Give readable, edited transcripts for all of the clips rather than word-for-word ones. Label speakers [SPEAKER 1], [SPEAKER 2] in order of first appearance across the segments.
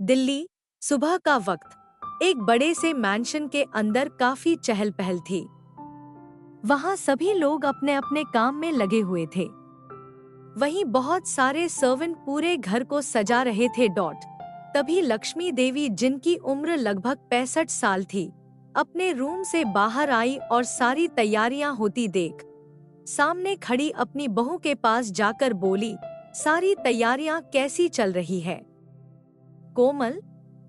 [SPEAKER 1] दिल्ली, सुबह का वक्त। एक बड़े से मैंशन के अंदर काफी चहल पहल थी। वहां सभी लोग अपने अपने काम में लगे हुए थे। वहीं बहुत सारे सर्वेंट पूरे घर को सजा रहे थे। तभी लक्ष्मी देवी, जिनकी उम्र लगभग 65 साल थी, अपने रूम से बाहर आई और सारी तैयारियां होती देख सामने खड़ी अपनी बहू के पास जाकर बोली, सारी तैयारियां कैसी चल रही है? कोमल,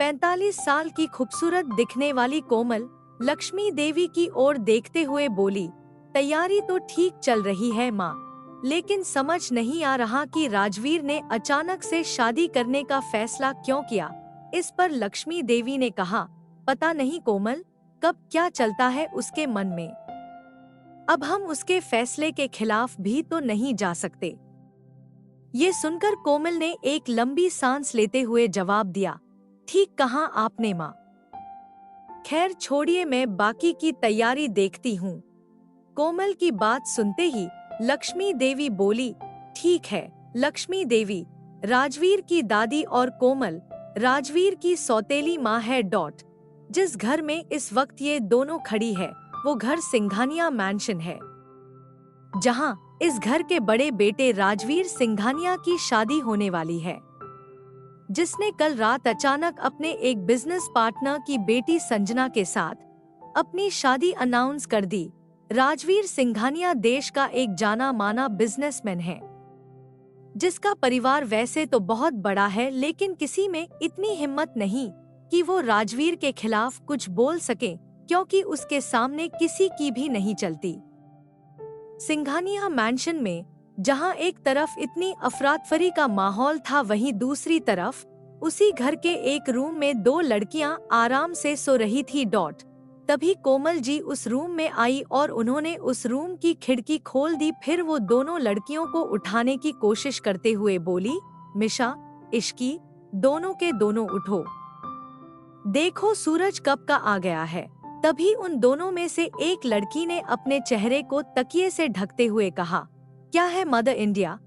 [SPEAKER 1] 45 साल की खूबसूरत दिखने वाली कोमल, लक्ष्मी देवी की ओर देखते हुए बोली, तैयारी तो ठीक चल रही है माँ, लेकिन समझ नहीं आ रहा कि राजवीर ने अचानक से शादी करने का फैसला क्यों किया। इस पर लक्ष्मी देवी ने कहा, पता नहीं कोमल, कब क्या चलता है उसके मन में। अब हम उसके फैसले के खिलाफ भी तो नहीं जा सकते। ये सुनकर कोमल ने एक लंबी सांस लेते हुए जवाब दिया, ठीक कहा आपने माँ। खैर छोड़िए, मैं बाकी की तैयारी देखती हूँ। कोमल की बात सुनते ही लक्ष्मी देवी बोली, ठीक है लक्ष्मी देवी, राजवीर की दादी और कोमल राजवीर की सौतेली माँ है। जिस घर में इस वक्त ये दोनों खड़ी है, वो घर सिंघानिया मैंशन है, जहाँ इस घर के बड़े बेटे राजवीर सिंघानिया की शादी होने वाली है, जिसने कल रात अचानक अपने एक बिजनेस पार्टनर की बेटी संजना के साथ अपनी शादी अनाउंस कर दी। राजवीर सिंघानिया देश का एक जाना माना बिजनेसमैन है, जिसका परिवार वैसे तो बहुत बड़ा है, लेकिन किसी में इतनी हिम्मत नहीं कि वो राजवीर के खिलाफ कुछ बोल सके, क्योंकि उसके सामने किसी की भी नहीं चलती। सिंघानिया मैंशन में जहां एक तरफ इतनी अफरातफरी का माहौल था, वहीं दूसरी तरफ उसी घर के एक रूम में दो लड़कियां आराम से सो रही थी। तभी कोमल जी उस रूम में आई और उन्होंने उस रूम की खिड़की खोल दी। फिर वो दोनों लड़कियों को उठाने की कोशिश करते हुए बोली, मिशा, इश्की, दोनों के दोनों उठो, देखो सूरज कब का आ गया है। तभी उन दोनों में से एक लड़की ने अपने चेहरे को तकिए से ढकते हुए कहा, क्या है मदर इंडिया,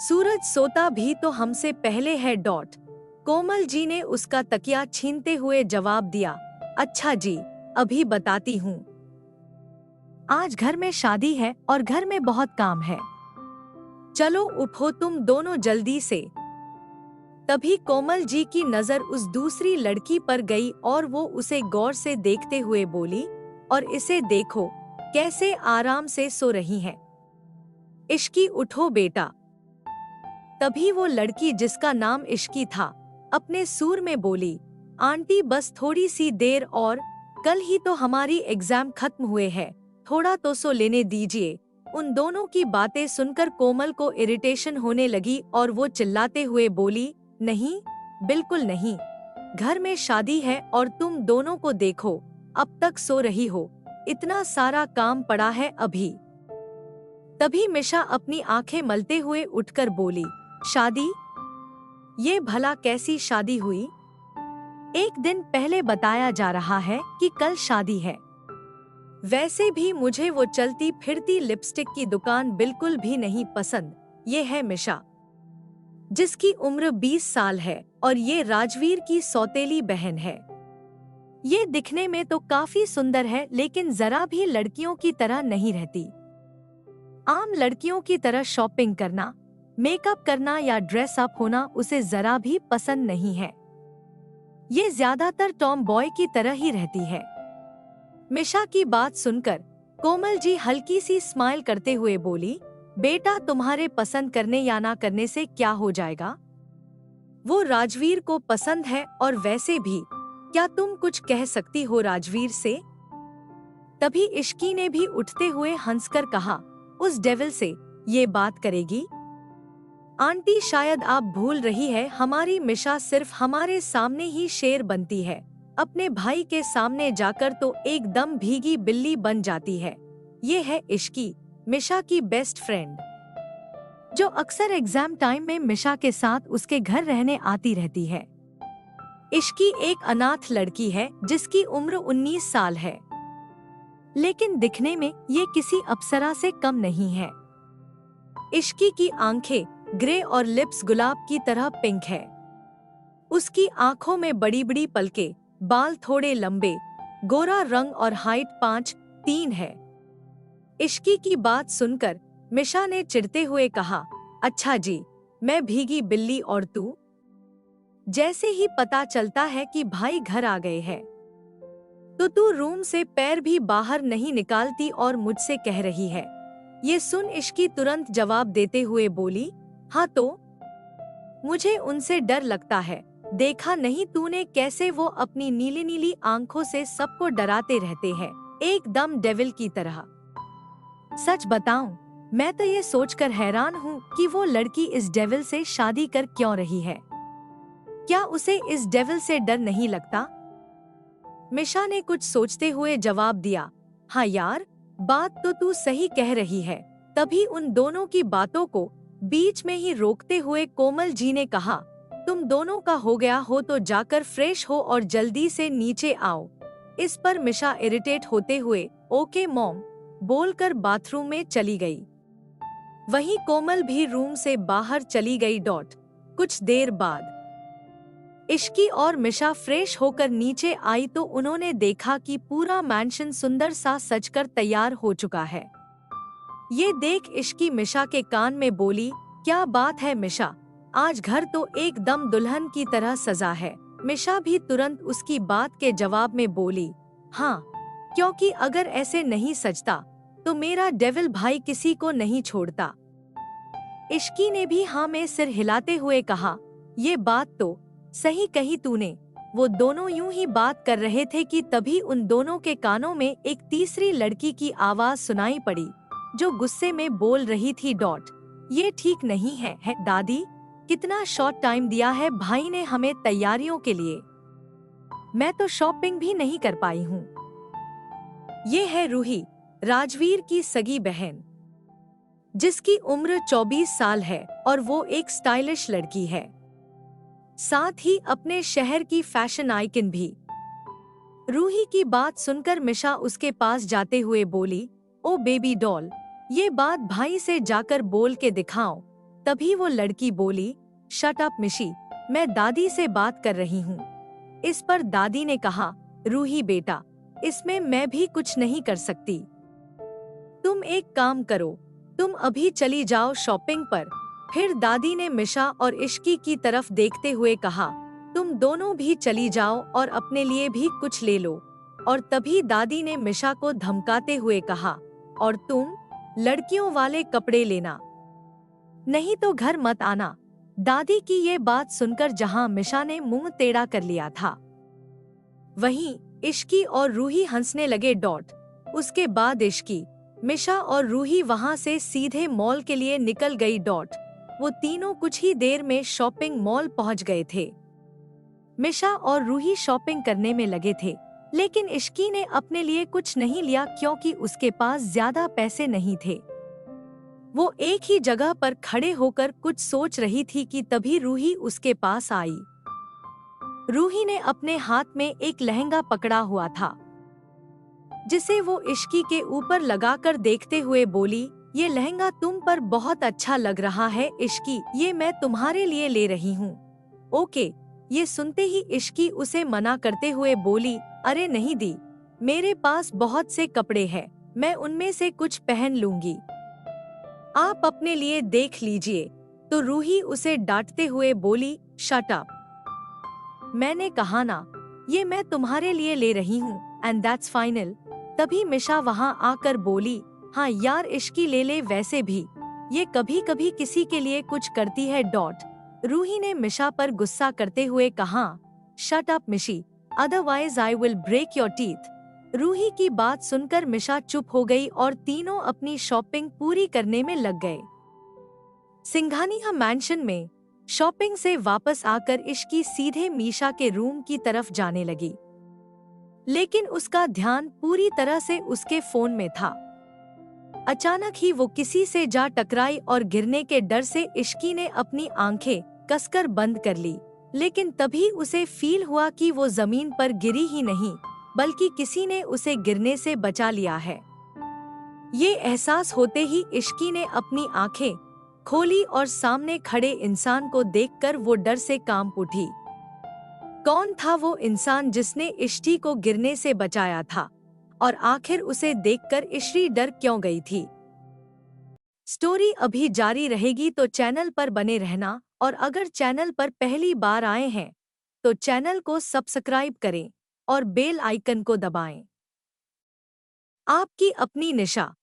[SPEAKER 1] सूरज सोता भी तो हमसे पहले है। कोमल जी ने उसका तकिया छीनते हुए जवाब दिया, अच्छा जी, अभी बताती हूँ। आज घर में शादी है और घर में बहुत काम है, चलो उठो तुम दोनों जल्दी से। तभी कोमल जी की नजर उस दूसरी लड़की पर गई और वो उसे गौर से देखते हुए बोली, और इसे देखो कैसे आराम से सो रही है, इश्की उठो बेटा। तभी वो लड़की, जिसका नाम इश्की था, अपने सूर में बोली, आंटी बस थोड़ी सी देर और, कल ही तो हमारी एग्जाम खत्म हुए हैं, थोड़ा तो सो लेने दीजिए। उन दोनों की बातें सुनकर कोमल को इरिटेशन होने लगी और वो चिल्लाते हुए बोली, नहीं, बिल्कुल नहीं, घर में शादी है और तुम दोनों को देखो, अब तक सो रही हो, इतना सारा काम पड़ा है अभी। तभी मिशा अपनी आंखें मलते हुए उठकर बोली, शादी? ये भला कैसी शादी हुई? एक दिन पहले बताया जा रहा है कि कल शादी है। वैसे भी मुझे वो चलती फिरती लिपस्टिक की दुकान बिल्कुल भी नहीं पसंद। ये है मिशा, जिसकी उम्र 20 साल है और ये राजवीर की सौतेली बहन है। ये दिखने में तो काफी सुंदर है, लेकिन जरा भी लड़कियों की तरह नहीं रहती। आम लड़कियों की तरह शॉपिंग करना, मेकअप करना या ड्रेस अप होना उसे जरा भी पसंद नहीं है। ये ज्यादातर टॉम बॉय की तरह ही रहती है। मिशा की बात सुनकर कोमल जी हल्की सी स्माइल करते हुए बोली, बेटा तुम्हारे पसंद करने या ना करने से क्या हो जाएगा? वो राजवीर को पसंद है, और वैसे भी क्या तुम कुछ कह सकती हो राजवीर से? तभी इश्की ने भी उठते हुए हंसकर कहा, उस डेविल से ये बात करेगी? आंटी शायद आप भूल रही है, हमारी मिशा सिर्फ हमारे सामने ही शेर बनती है, अपने भाई के सामने जाकर तो एकदम भीगी बिल्ली बन जाती है। ये है इश्की, मिशा की बेस्ट फ्रेंड, जो अक्सर एग्जाम टाइम में मिशा के साथ उसके घर रहने आती रहती है। इश्की एक अनाथ लड़की है जिसकी उम्र 19 साल है, लेकिन दिखने में ये किसी अप्सरा से कम नहीं है। इश्की की आंखें ग्रे और लिप्स गुलाब की तरह पिंक है। उसकी आंखों में बड़ी बड़ी पलकें, बाल थोड़े लंबे, गोरा रंग और हाइट 5'3" है। इश्की की बात सुनकर मिशा ने चिढ़ते हुए कहा, अच्छा जी, मैं भीगी बिल्ली और तू? जैसे ही पता चलता है कि भाई घर आ गए हैं तो तू रूम से पैर भी बाहर नहीं निकालती और मुझसे कह रही है। ये सुन इश्की तुरंत जवाब देते हुए बोली, हाँ तो मुझे उनसे डर लगता है। देखा नहीं तूने कैसे वो अपनी नीली नीली आंखों से सबको डराते रहते हैं, एकदम डेविल की तरह। सच बताऊं, मैं तो ये सोचकर हैरान हूँ कि वो लड़की इस डेविल से शादी कर क्यों रही है। क्या उसे इस डेविल से डर नहीं लगता? मिशा ने कुछ सोचते हुए जवाब दिया, हाँ यार, बात तो तू सही कह रही है। तभी उन दोनों की बातों को बीच में ही रोकते हुए कोमल जी ने कहा, तुम दोनों का हो गया हो तो जाकर फ्रेश हो और जल्दी से नीचे आओ। इस पर मिशा इरिटेट होते हुए ओके मॉम बोलकर बाथरूम में चली गई। वहीं कोमल भी रूम से बाहर चली गई। कुछ देर बाद इश्की और मिशा फ्रेश होकर नीचे आई तो उन्होंने देखा कि पूरा मैंशन सुंदर सा सजकर तैयार हो चुका है। ये देख इश्की मिशा के कान में बोली, क्या बात है मिशा, आज घर तो एकदम दुल्हन की तरह सजा है। मिशा भी तुरंत उसकी बात के जवाब में बोली, हाँ, क्योंकि अगर ऐसे नहीं सजता तो मेरा डेविल भाई किसी को नहीं छोड़ता। इश्की ने भी हाँ में सिर हिलाते हुए कहा, ये बात तो सही कही तूने। वो दोनों यूं ही बात कर रहे थे कि तभी उन दोनों के कानों में एक तीसरी लड़की की आवाज सुनाई पड़ी, जो गुस्से में बोल रही थी, ये ठीक नहीं है दादी, कितना शॉर्ट टाइम दिया है भाई ने हमें तैयारियों के लिए। मैं तो शॉपिंग भी नहीं कर पाई हूँ। ये है रूही, राजवीर की सगी बहन, जिसकी उम्र 24 साल है और वो एक स्टाइलिश लड़की है, साथ ही अपने शहर की फैशन आइकन भी। रूही की बात सुनकर मिशा उसके पास जाते हुए बोली, ओ बेबी डॉल, ये बात भाई से जाकर बोल के दिखाओ। तभी वो लड़की बोली, शट अप मिशी, मैं दादी से बात कर रही हूँ। इस पर दादी ने कहा, रूही बेटा, इसमें मैं भी कुछ नहीं कर सकती। तुम एक काम करो, तुम अभी चली जाओ शॉपिंग पर। फिर दादी ने मिशा और इश्की की तरफ देखते हुए कहा, तुम दोनों भी चली जाओ और अपने लिए भी कुछ ले लो। और तभी दादी ने मिशा को धमकाते हुए कहा, और तुम लड़कियों वाले कपड़े लेना, नहीं तो घर मत आना। दादी की ये बात सुनकर जहां मिशा ने मुंह टेढ़ा कर लिया था, वहीं इश्की और रूही हंसने लगे। उसके बाद इश्की, मिशा और रूही वहां से सीधे मॉल के लिए निकल गई। वो तीनों कुछ ही देर में शॉपिंग मॉल पहुंच गए थे। मिशा और रूही शॉपिंग करने में लगे थे, लेकिन इश्की ने अपने लिए कुछ नहीं लिया क्योंकि उसके पास ज्यादा पैसे नहीं थे। वो एक ही जगह पर खड़े होकर कुछ सोच रही थी कि तभी रूही उसके पास आई। रूही ने अपने हाथ में एक लहंगा पकड़ा हुआ था, जिसे वो इश्की के ऊपर लगाकर देखते हुए बोली, ये लहंगा तुम पर बहुत अच्छा लग रहा है इश्की, ये मैं तुम्हारे लिए ले रही हूँ। ओके। ये सुनते ही इश्की उसे मना करते हुए बोली, अरे नहीं दी, मेरे पास बहुत से कपड़े हैं, मैं उनमें से कुछ पहन लूंगी, आप अपने लिए देख लीजिए। तो रूही उसे डांटते हुए बोली, शट अप, मैंने कहा ना, ये मैं तुम्हारे लिए ले रही हूँ एंड दैट्स फाइनल। तभी मिशा वहाँ आकर बोली, हाँ यार इश्की ले ले, वैसे भी ये कभी कभी किसी के लिए कुछ करती है। रूही ने मिशा पर गुस्सा करते हुए कहा, shut up Mishi, otherwise I will break your teeth. Ruhi की बात सुनकर मिशा चुप हो गई और तीनों अपनी शॉपिंग पूरी करने में लग गए। सिंघानिया मैंशन में शॉपिंग से वापस आकर इश्की सीधे मीशा के रूम की तरफ जाने लगी, लेकिन उसका ध्यान पूरी तरह से उसके फोन में था। अचानक ही वो किसी से जा टकराई और गिरने के डर से इश्की ने अपनी आंखें कसकर बंद कर ली, लेकिन तभी उसे फील हुआ कि वो जमीन पर गिरी ही नहीं, बल्कि किसी ने उसे गिरने से बचा लिया है। ये एहसास होते ही इश्की ने अपनी आंखें खोली और सामने खड़े इंसान को देखकर वो डर से कांप उठी। कौन था वो इंसान जिसने इश्टी को गिरने से बचाया था, और आखिर उसे देखकर इश्री डर क्यों गई थी? स्टोरी अभी जारी रहेगी, तो चैनल पर बने रहना, और अगर चैनल पर पहली बार आए हैं तो चैनल को सब्सक्राइब करें और बेल आइकन को दबाएं। आपकी अपनी निशा।